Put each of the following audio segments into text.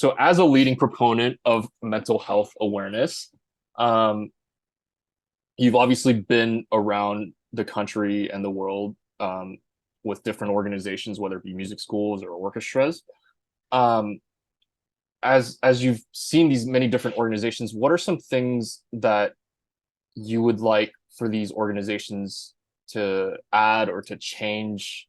So as a leading proponent of mental health awareness, um, you've obviously been around the country and the world with different organizations, whether it be music schools or orchestras. Um, as you've seen these many different organizations, what are some things that you would like for these organizations to add or to change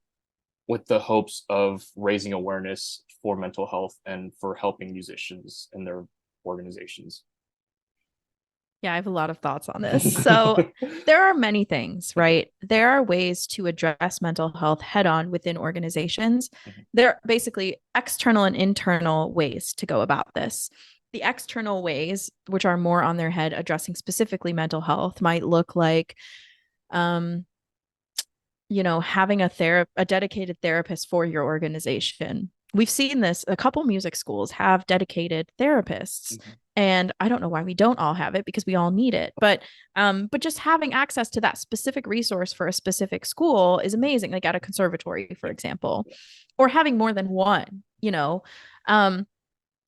with the hopes of raising awareness for mental health and for helping musicians in their organizations? Yeah, I have a lot of thoughts on this. So, there are many things, right? There are ways to address mental health head on within organizations. There are basically external and internal ways to go about this. The external ways, which are more on their head, addressing specifically mental health, might look like, um, having a dedicated therapist for your organization. We've seen this. A couple music schools have dedicated therapists, Mhm. and I don't know why we don't all have it because we all need it. But just having access to that specific resource for a specific school is amazing. Like at a conservatory, for Yeah. example, or having more than one. Um,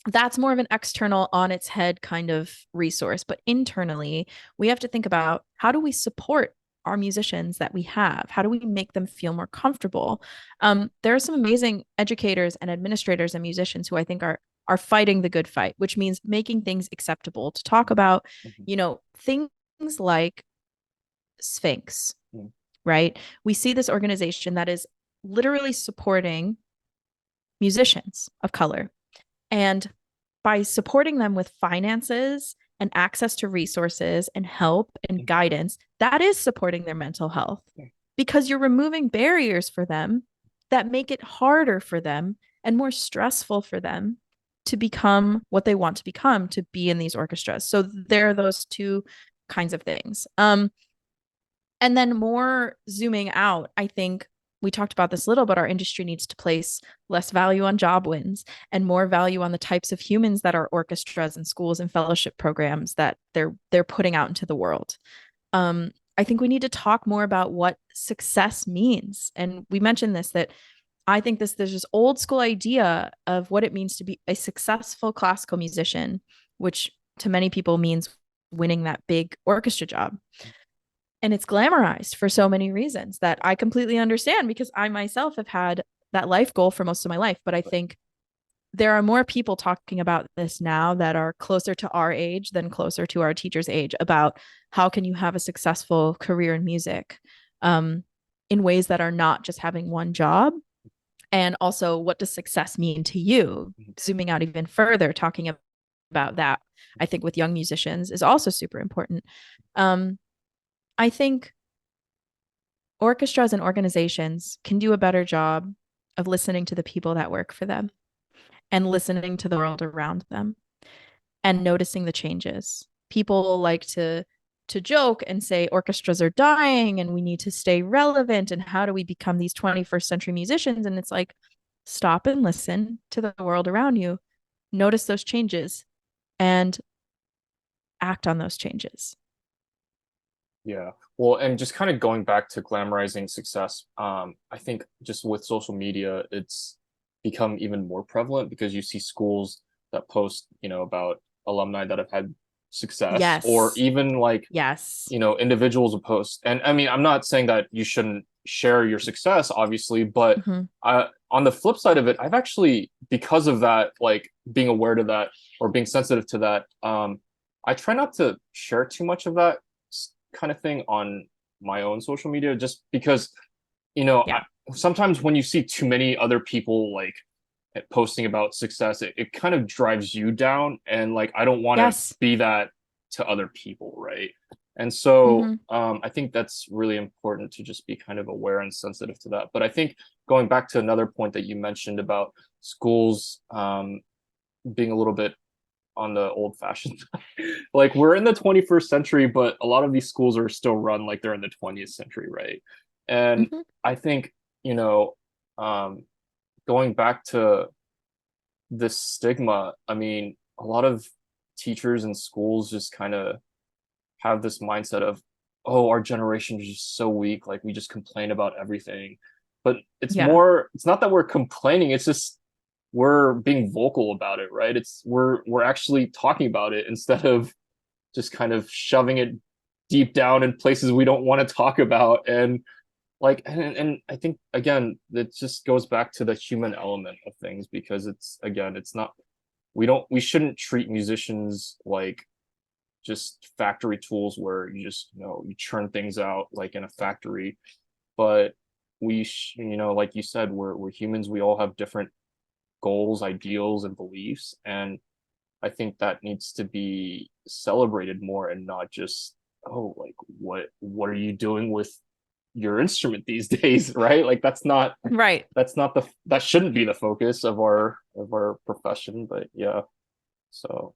that's more of an external on its head kind of resource. But internally, we have to think about how do we support our musicians that we have? How do we make them feel more comfortable? There are some amazing educators and administrators and musicians who I think are fighting the good fight, which means making things acceptable to talk about, Mhm. things like Sphinx, Mhm. right? We see this organization that is literally supporting musicians of color. And by supporting them with finances and access to resources and help and guidance, that is supporting their mental health because you're removing barriers for them that make it harder for them and more stressful for them to become what they want to become, to be in these orchestras. So there are those two kinds of things. And then more zooming out, I think we talked about this a little, but our industry needs to place less value on job wins and more value on the types of humans that are orchestras and schools and fellowship programs that they're putting out into the world. I think we need to talk more about what success means. And we mentioned this that I think there's this old school idea of what it means to be a successful classical musician, which to many people means winning that big orchestra job, and it's glamorized for so many reasons that I completely understand because I myself have had that life goal for most of my life. But I think there are more people talking about this now that are closer to our age than closer to our teacher's age about how can you have a successful career in music, um, in ways that are not just having one job. And also, what does success mean to you? Zooming out even further, talking about that, I think with young musicians is also super important. Um, I think orchestras and organizations can do a better job of listening to the people that work for them and listening to the world around them and noticing the changes. People like to joke and say orchestras are dying and we need to stay relevant and how do we become these 21st century musicians, and it's like stop and listen to the world around you, notice those changes and act on those changes. Yeah. Well, and just kind of going back to glamorizing success, I think just with social media, it's become even more prevalent because you see schools that post, about alumni that have had success, or Yes. even like, Yes. individuals will post. And I mean, I'm not saying that you shouldn't share your success, obviously, but Mm-hmm. on the flip side of it, I've actually, because of that, like being aware to that or being sensitive to that, I try not to share too much of that kind of thing on my own social media just because Yeah. sometimes when you see too many other people like posting about success, it kind of drives you down, and like I don't want to Yes. be that to other people, right? And so Mm-hmm. I think that's really important to just be kind of aware and sensitive to that. But I think going back to another point that you mentioned about schools being a little bit on the old fashioned like we're in the 21st century, but a lot of these schools are still run like they're in the 20th century, right? And Mm-hmm. I think, um going back to this stigma, I mean, a lot of teachers and schools just kind of have this mindset of, oh, our generation is just so weak, like we just complain about everything. But Yeah. it's not that we're complaining, it's just we're being vocal about it, right? It's we're actually talking about it instead of just kind of shoving it deep down in places we don't want to talk about. And like and I think again it just goes back to the human element of things, because it's again it's not, we shouldn't treat musicians like just factory tools where you just, you churn things out like in a factory. But like you said, we're humans, we all have different goals, ideals, and beliefs, and I think that needs to be celebrated more, and not just, oh, like what are you doing with your instrument these days, right? Like Right. that shouldn't be the focus of our profession. But yeah, so